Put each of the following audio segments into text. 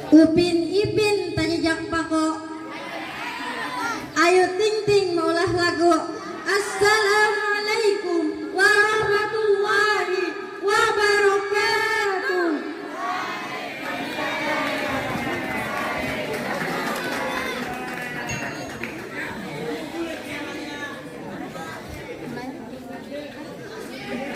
Upin Ipin tajak pako. Ayo ting ting maulah lagu. Assalamualaikum warahmatullahi wabarakatuh.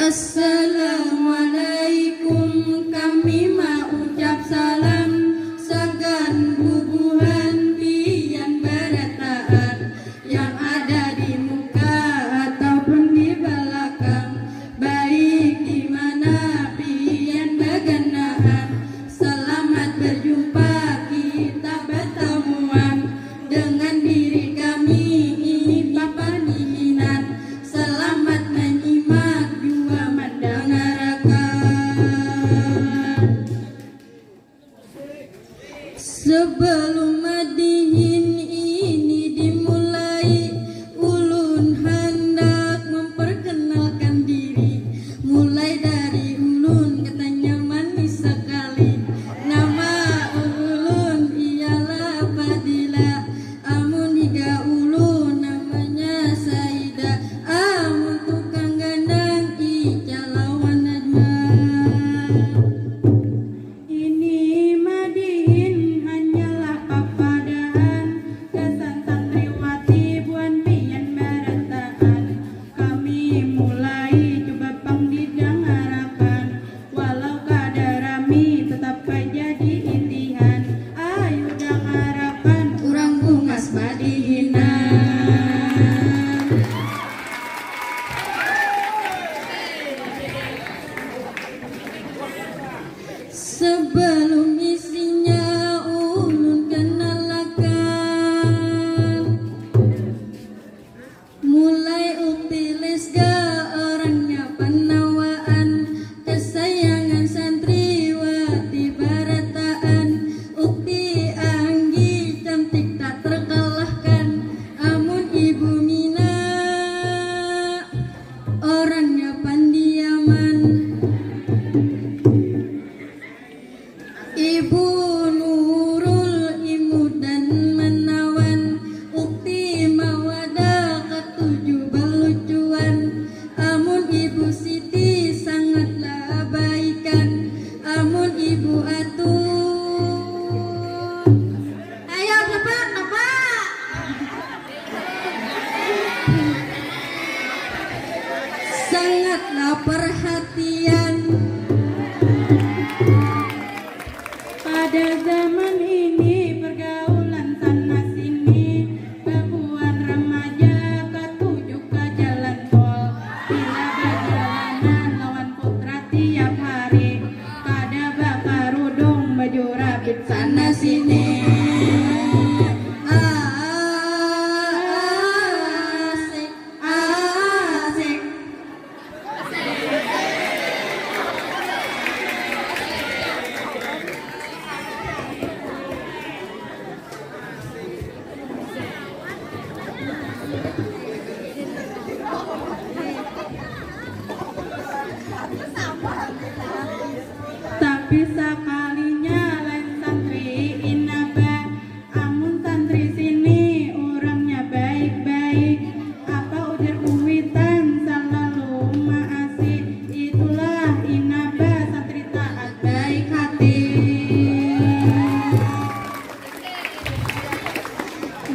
Assalamualaikum, kami mau ucap salam segan bubuhan pian berataan yang ada di muka ataupun di belakang, baik di mana pian baganaan. Selamat berjumpa, kita bertemuan dengan diri kami Bapak Nihinan. Selamat menyimak juga mendengarkan. Sebelum madihin ini dimulai, ulun hendak memperkenalkan diri. Mulai dari ulun katanya manis sekali. Nama ulun ialah Fadila. Amun higa ulun namanya Saida. Amun tukang gandang Ica lawan Najma. Ini madihin hanyalah papadaan kesan santriwati buan pian berataan. Kami mulai coba pang didengarkan, walau kadar rami tetap jadi intihan. Ayo dengarkan urang bungas madihinan. Sebelum isinya ulun kenalkan, mulai ukti lesga orangnya penawaan, kesayangan santriwati barataan. Ukti Anggi cantik tak terkalahkan. Amun Ibu Mina orangnya pendiaman. Ibu Nurul imut dan menawan. Ukti Mawada ketujuh belucuan. Amun Ibu Siti sangatlah abaikan. Amun Ibu Atun, ayo cepat Bapak. Sangatlah perhatian. Pada zaman ini pergaulan sana sini, kebuan remaja ketujuh ke jalan tol. Bila berjalanan lawan putra tiap hari, kada bakar udung baju rapid sana sini. Asik, asik. Tapi sekalinya lain santri inaba. Amun santri sini orangnya baik-baik. Apa ujar kuitan selalu maasi. Itulah inaba, santri taat baik hati.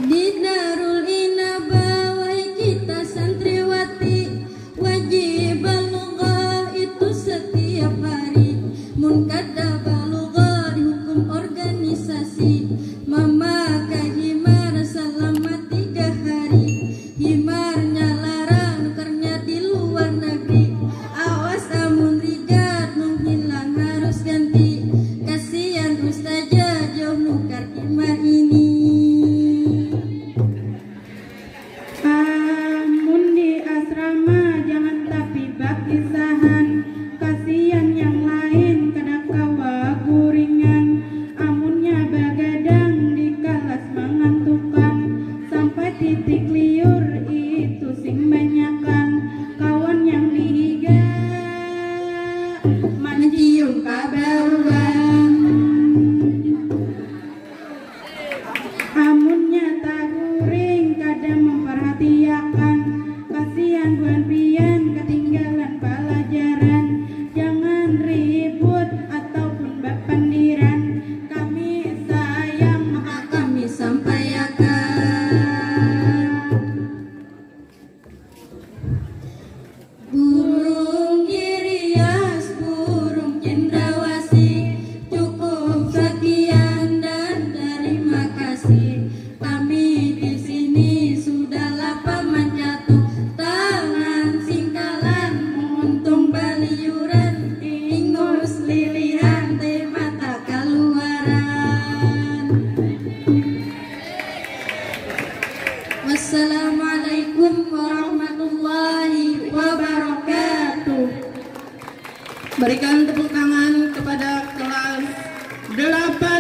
Di Darul Inaba wahai kita santriwati, wajib balugha itu setiap hari. Mun kada balugha Berikan tepuk tangan kepada kelas 8